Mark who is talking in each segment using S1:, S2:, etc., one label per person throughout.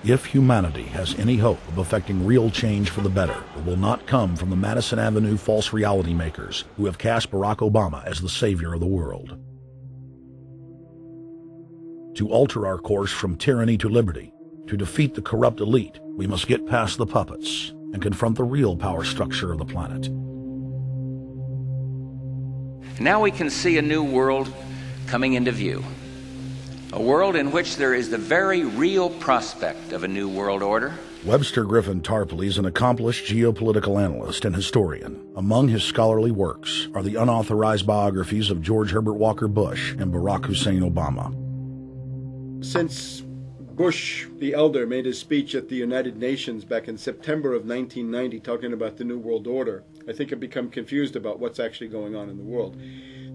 S1: If humanity has any hope of effecting real change for the better, it will not come from the Madison Avenue false reality makers who have cast Barack Obama as the savior of the world. To alter our course from tyranny to liberty, to defeat the corrupt elite, we must get past the puppets and confront the real power structure of the planet.
S2: Now we can see a new world coming into view. A world in which there is the very real prospect of a new world order.
S1: Webster Griffin Tarpley is an accomplished geopolitical analyst and historian. Among his scholarly works are the unauthorized biographies of George Herbert Walker Bush and Barack Hussein Obama.
S3: Since Bush the elder made his speech at the United Nations back in September of 1990 talking about the New World Order, I think I've become confused about what's actually going on in the world.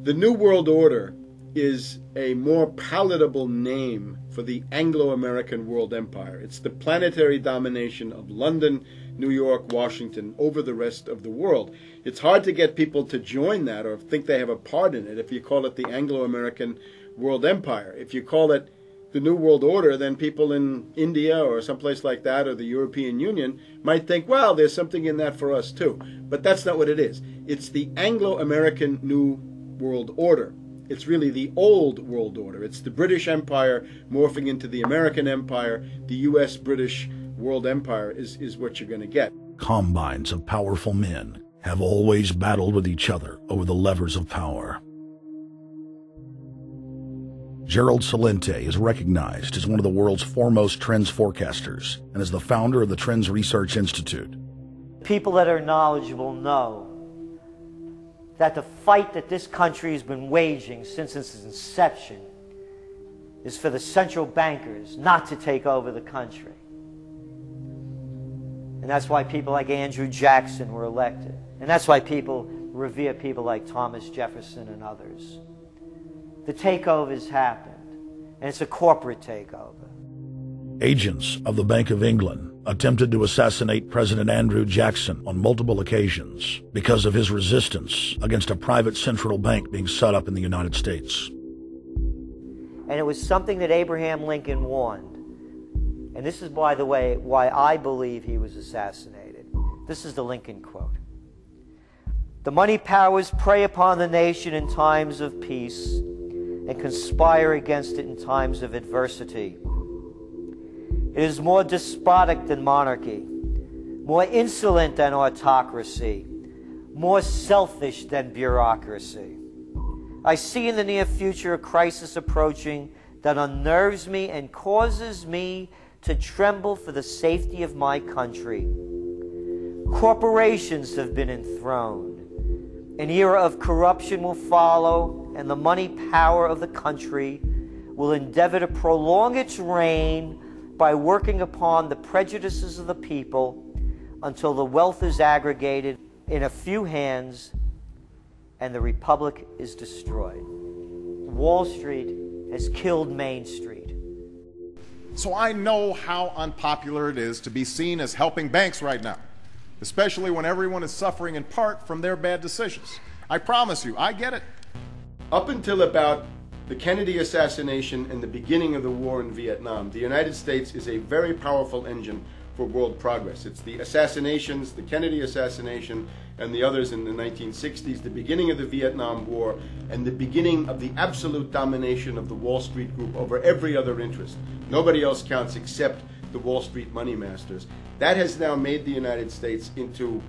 S3: The New World Order is a more palatable name for the Anglo-American world empire. It's the planetary domination of London, New York, Washington over the rest of the world. It's hard to get people to join that or think they have a part in it if you call it the Anglo-American world empire. If you call it the New World Order, then people in India or someplace like that or the European Union might think, well, there's something in that for us too. But that's not what it is. It's the Anglo-American New World Order. It's really the old world order. It's the British Empire morphing into the American Empire. The U.S.-British world empire is what you're going to get.
S1: Combines of powerful men have always battled with each other over the levers of power. Gerald Celente is recognized as one of the world's foremost trends forecasters and is the founder of the Trends Research Institute.
S4: People that are knowledgeable know that the fight that this country has been waging since its inception is for the central bankers not to take over the country. And that's why people like Andrew Jackson were elected. And that's why people revere people like Thomas Jefferson and others. The takeover has happened, and it's a corporate takeover.
S1: Agents of the Bank of England attempted to assassinate President Andrew Jackson on multiple occasions because of his resistance against a private central bank being set up in the United States.
S4: And it was something that Abraham Lincoln warned. And this is, by the way, why I believe he was assassinated. This is the Lincoln quote. "The money powers prey upon the nation in times of peace and conspire against it in times of adversity. It is more despotic than monarchy, more insolent than autocracy, more selfish than bureaucracy. I see in the near future a crisis approaching that unnerves me and causes me to tremble for the safety of my country. Corporations have been enthroned. An era of corruption will follow, and the money power of the country will endeavor to prolong its reign by working upon the prejudices of the people until the wealth is aggregated in a few hands and the republic is destroyed." Wall Street has killed Main Street.
S5: So I know how unpopular it is to be seen as helping banks right now, especially when everyone is suffering in part from their bad decisions. I promise you, I get it.
S3: Up until about the Kennedy assassination and the beginning of the war in Vietnam, the United States is a very powerful engine for world progress. It's the assassinations, the Kennedy assassination, and the others in the 1960s, the beginning of the Vietnam War, and the beginning of the absolute domination of the Wall Street group over every other interest. Nobody else counts except the Wall Street money masters. That has now made the United States into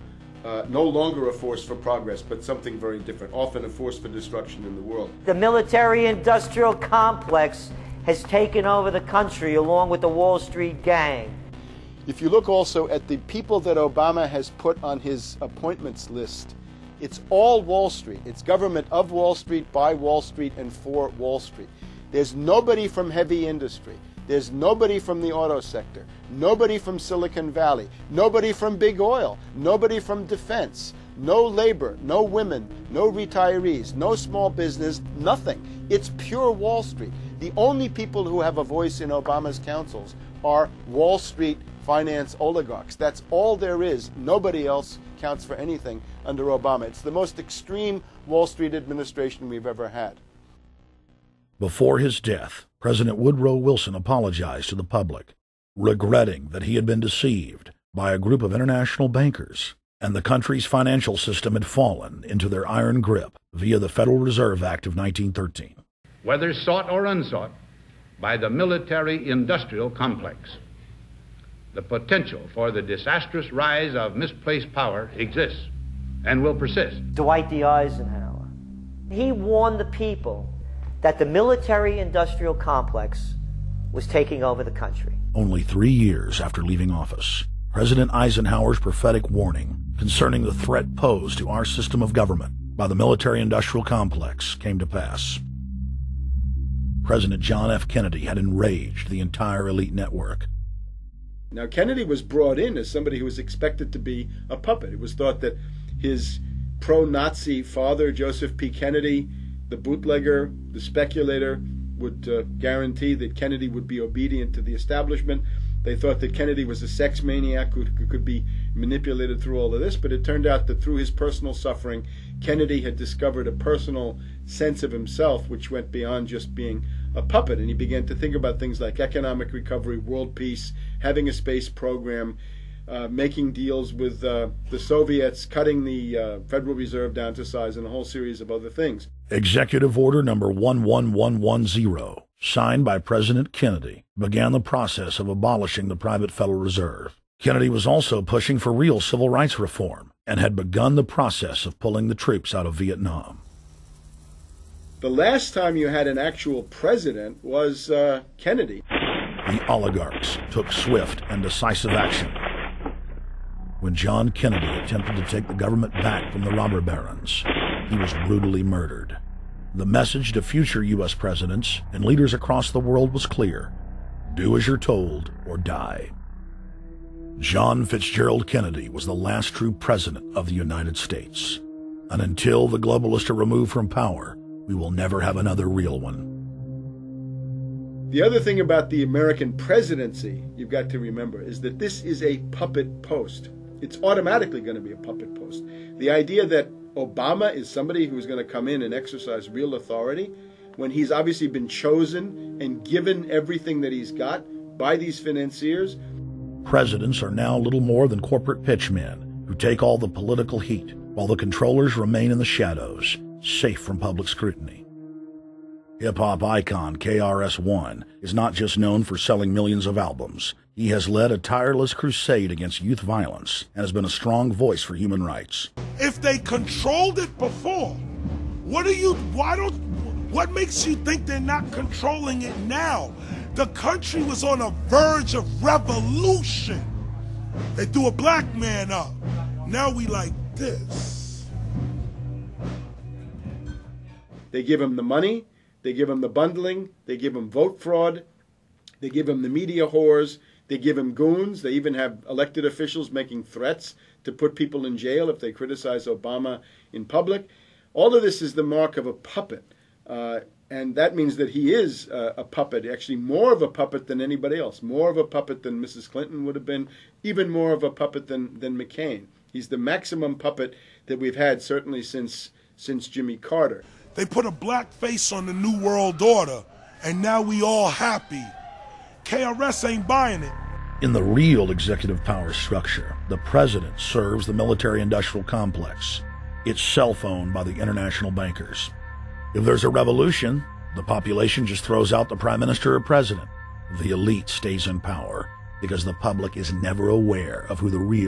S3: no longer a force for progress, but something very different, often a force for destruction in the world.
S4: The military-industrial complex has taken over the country along with the Wall Street gang.
S3: If you look also at the people that Obama has put on his appointments list, it's all Wall Street. It's government of Wall Street, by Wall Street, and for Wall Street. There's nobody from heavy industry. There's nobody from the auto sector, nobody from Silicon Valley, nobody from big oil, nobody from defense, no labor, no women, no retirees, no small business, nothing. It's pure Wall Street. The only people who have a voice in Obama's councils are Wall Street finance oligarchs. That's all there is. Nobody else counts for anything under Obama. It's the most extreme Wall Street administration we've ever had.
S1: Before his death, President Woodrow Wilson apologized to the public. regretting that he had been deceived by a group of international bankers, and the country's financial system had fallen into their iron grip via the Federal Reserve Act of 1913.
S6: Whether sought or unsought by the military-industrial complex, the potential for the disastrous rise of misplaced power exists and will persist.
S4: Dwight D. Eisenhower, he warned the people that the military-industrial complex was taking over the country.
S1: Only 3 years after leaving office, President Eisenhower's prophetic warning concerning the threat posed to our system of government by the military-industrial complex came to pass. President John F. Kennedy had enraged the entire elite network.
S3: Now, Kennedy was brought in as somebody who was expected to be a puppet. It was thought that his pro-Nazi father, Joseph P. Kennedy, the bootlegger, the speculator, would guarantee that Kennedy would be obedient to the establishment. They thought that Kennedy was a sex maniac who could be manipulated through all of this, but it turned out that through his personal suffering, Kennedy had discovered a personal sense of himself which went beyond just being a puppet, and he began to think about things like economic recovery, world peace, having a space program, making deals with the Soviets, cutting the Federal Reserve down to size, and a whole series of other things.
S1: Executive Order number 11110, signed by President Kennedy, began the process of abolishing the private Federal Reserve. Kennedy was also pushing for real civil rights reform and had begun the process of pulling the troops out of Vietnam.
S3: The last time you had an actual president was Kennedy.
S1: The oligarchs took swift and decisive action. When John Kennedy attempted to take the government back from the robber barons, he was brutally murdered. The message to future U.S. presidents and leaders across the world was clear: do as you're told or die. John Fitzgerald Kennedy was the last true president of the United States. And until the globalists are removed from power, we will never have another real one.
S3: The other thing about the American presidency you've got to remember is that this is a puppet post. It's automatically going to be a puppet post. The idea that Obama is somebody who's going to come in and exercise real authority, when he's obviously been chosen and given everything that he's got by these financiers.
S1: Presidents are now little more than corporate pitchmen who take all the political heat, while the controllers remain in the shadows, safe from public scrutiny. Hip-hop icon KRS-One is not just known for selling millions of albums. He has led a tireless crusade against youth violence and has been a strong voice for human rights.
S7: If they controlled it before, what makes you think they're not controlling it now? The country was on a verge of revolution. They threw a black man up. Now we like this.
S3: They give him the money, they give him the bundling, they give him vote fraud, they give him the media whores, they give him goons. They even have elected officials making threats to put people in jail if they criticize Obama in public. All of this is the mark of a puppet. And that means that he is a puppet, actually more of a puppet than anybody else, more of a puppet than Mrs. Clinton would have been, even more of a puppet than McCain. He's the maximum puppet that we've had, certainly since Jimmy Carter.
S7: They put a black face on the New World Order, and now we all happy. KRS ain't buying it.
S1: In the real executive power structure, the president serves the military-industrial complex. It's self-owned by the international bankers. If there's a revolution, the population just throws out the prime minister or president. The elite stays in power because the public is never aware of who the real